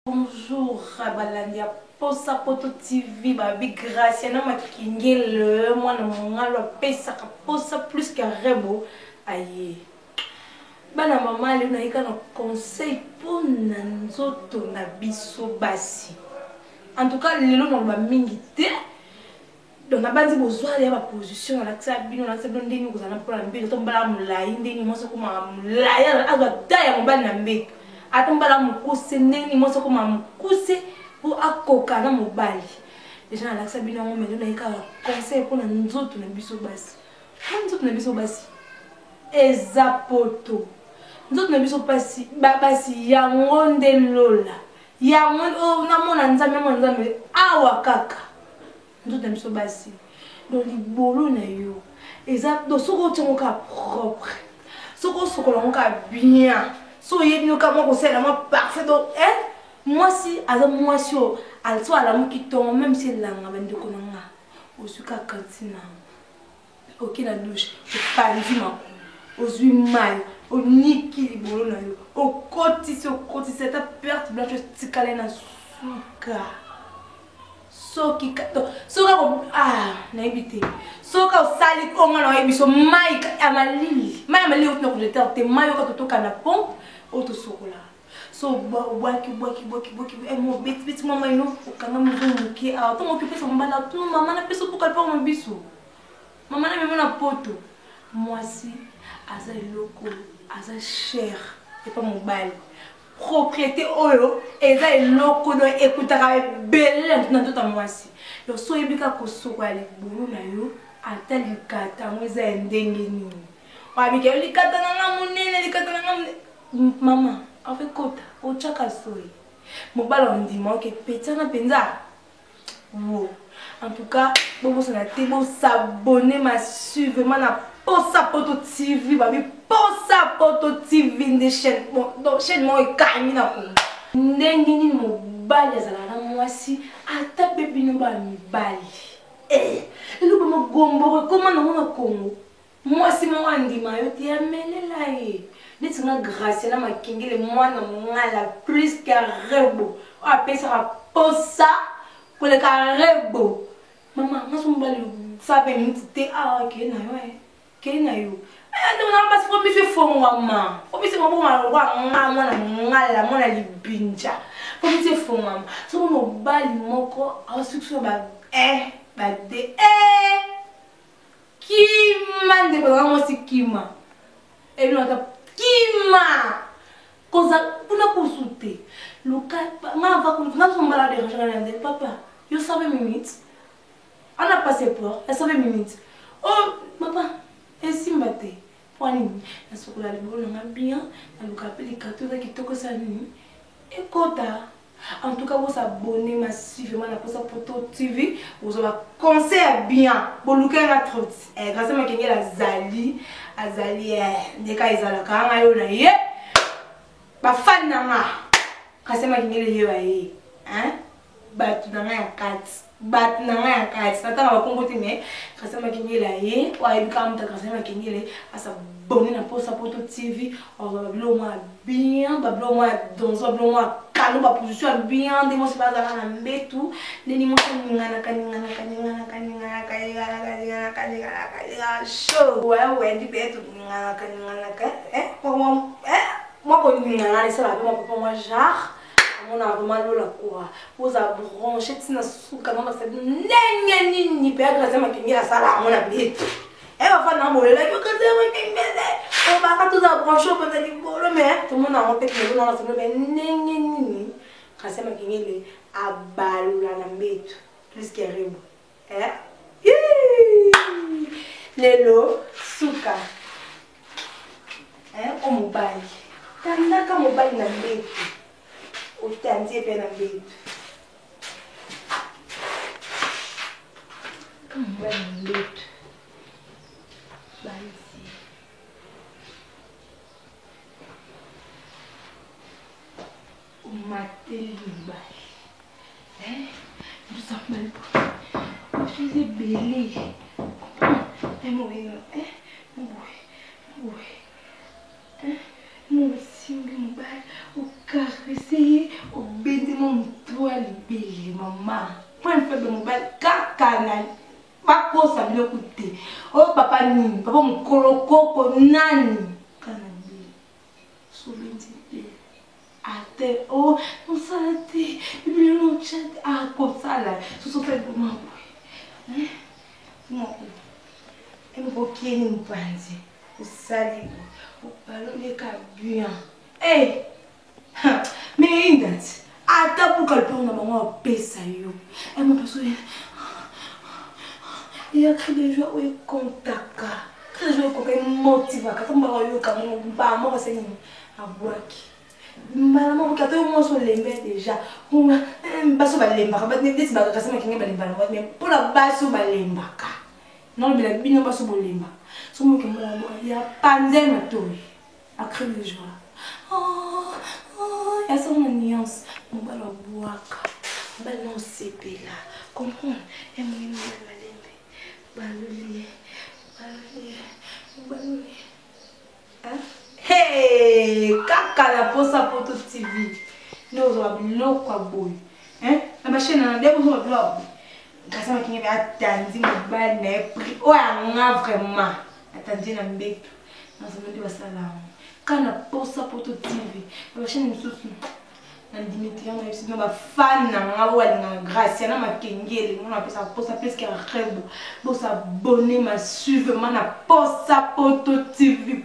Bonjour, Rabalandia. Posa poto TV, babi grâce. Na makingele, moi na mongalo pesa posa plus qu'un rebo. Aïe. Bana mama le na ika na conseil pour na nzoto na biso basi. En tout cas, lelo na ba mingi te. Donc na bandi bozwa ya ba position na tsa bino na tsa bino ndeni ko zana pour la mbele to mbala mulai ndeni moso ko mulai aga daya mbala na mbele. Atombala mukuse neni moso ko mukuse pour akoka na mobali. Déjà na laksa bino ngo melo na ika conseil pour na nzoto na biso basi. Nzoto na biso basi. Ezapoto. Nzoto na biso basi basi ya ngonde lola. Ya ngonde o na mona nzambe awa kaka. Nzoto na biso basi. Donc libolo na yo. Eza do soko tshongoka propre. Soko longa bien. So il nous comment c'est la parfait donc moi si à moi si al soit la qui tombe même si la ngabende konanga au suka kantina OK la douche pas vivement aux huit mal au niki libolo na yo au côté cette perte blanche tikale na suka so ki so ka na éviter so ka sali ko ngana ebiso mai amalili otno ko jeter te mai ko to kana pompe auto sokola so boaki e mo bit mama ino okanga muzungu ki a to mo pesa mbala to mama na pesa pour kalpa mo biso mama na mema na poto moi si aza loko aza cher et pas mon bal propriété oyo eza loko do ekutaka belle na tota moi si yo so ebika ko sokola libulu na yo ata likata mo eza ndenge nini wabike likata na munene likata na Maman, en fait, kota, au tchakasoi. Mon ballon dit, moi, que pétain à penza. Wow. En tout cas, bon, ça a été bon s'abonner, ma suivre, na posa poto TV, babi posa poto TV de chaîne. Bon, donc chaîne moi est calme na ko. Ndengini mo bali azala moi si ata bébé no ba mi bali. Le mo gombo comment na Congo. Moi si mo andi mayo ti amele la e. Niti nga grâce na makingile mwana ngala plus qu'un rebo. O apesa ka posa pour le carrebo. Maman, nga sombali sabe niti ke na yo ke na yo. Ande na pas fo mi fe fo mama. Fo mi se mo ma mwana ngala mwana libinja. Fo mi se fo mama. So mo bali moko a succès ba ba de kima de ba mo sikima. Et nous Kima koza puna consulter local ma va comme na somba la de papa you savais minutes on a passé pour elle savait minutes oh papa et simbate poni na sokola le bolo na bien na local peli kato za kitoko sa nini et kota en tout cas vous abonnez massivement na posa poto TV vous avez conseil bien boluka na trop grâce à ma kengela azali ndeka izala kanga yo na ye ba fan na nga grâce à ma kengela yo ye batu na nga kat tata na bakongoti me grâce à ma kengela ye wa ibika mta grâce à ma kengela asa bonne na posa poto TV on va bablo moi bien bablo moi dans bablo moi kanu ba position bien de mo se baza na mbetu neni mo ngana kaningana show ouais di betu ngana kaningana ka moi ko ngana ça va moi papa moi genre on a vraiment la quoi vous a branché tina suka na sa nenge nini pe grâce ma kingi la sala mon mbetu elle va faire namour là que c'est moi qui me on va pas tout à brancher pour te dire bon mais tout le monde a en fait mais non la semaine nenge nini grâce ma kingi le abalula na mbetu plus que rebo lelo suka o mobile tandaka mobile na mbetu o tanzie pe na mbetu mobile na mbetu basi o mateli mobile nous sommes mal je suis belé moi aussi, au caresser, au baiser nini papa mokolokoko nani kana bi souventi ate oh mosala te bilelo chat akosala sosofai boma boye embokeni mpanzi osali obaloleka bien mais indati ata puka lipeo na bango apesa yo mopeso eyakri de joie oyo ekontaka kri de joie ekoka emotivaka tamba oyoka mbama basenini abwaki mbala moko kata yo mwasi olembe déjà basi balembaka neti bakakasi makenge balembaka mais mpona basi balembaka nalobela bino basi bolemba somoke mbala moko ya panze matoi akri de joie ya sona nuance mobala bwaka mobala na osepela comprendre emoyini balembe baloli kaka la posa poto tv nozwa biloko ya boye na bachaine na nde bozwa biloko ya boye kasi makinge be atandi mobali na ye prix oyo anga vraiment atandi na mbeto nazoma nde basala yango kaka na posa poto tv na bachaine misusu na Dimitri on a aussi no ba fan na ngabo walinga grâce na makengele on appelle ça posa presque un rêve bo s'abonner ma suivre mana posa poto tv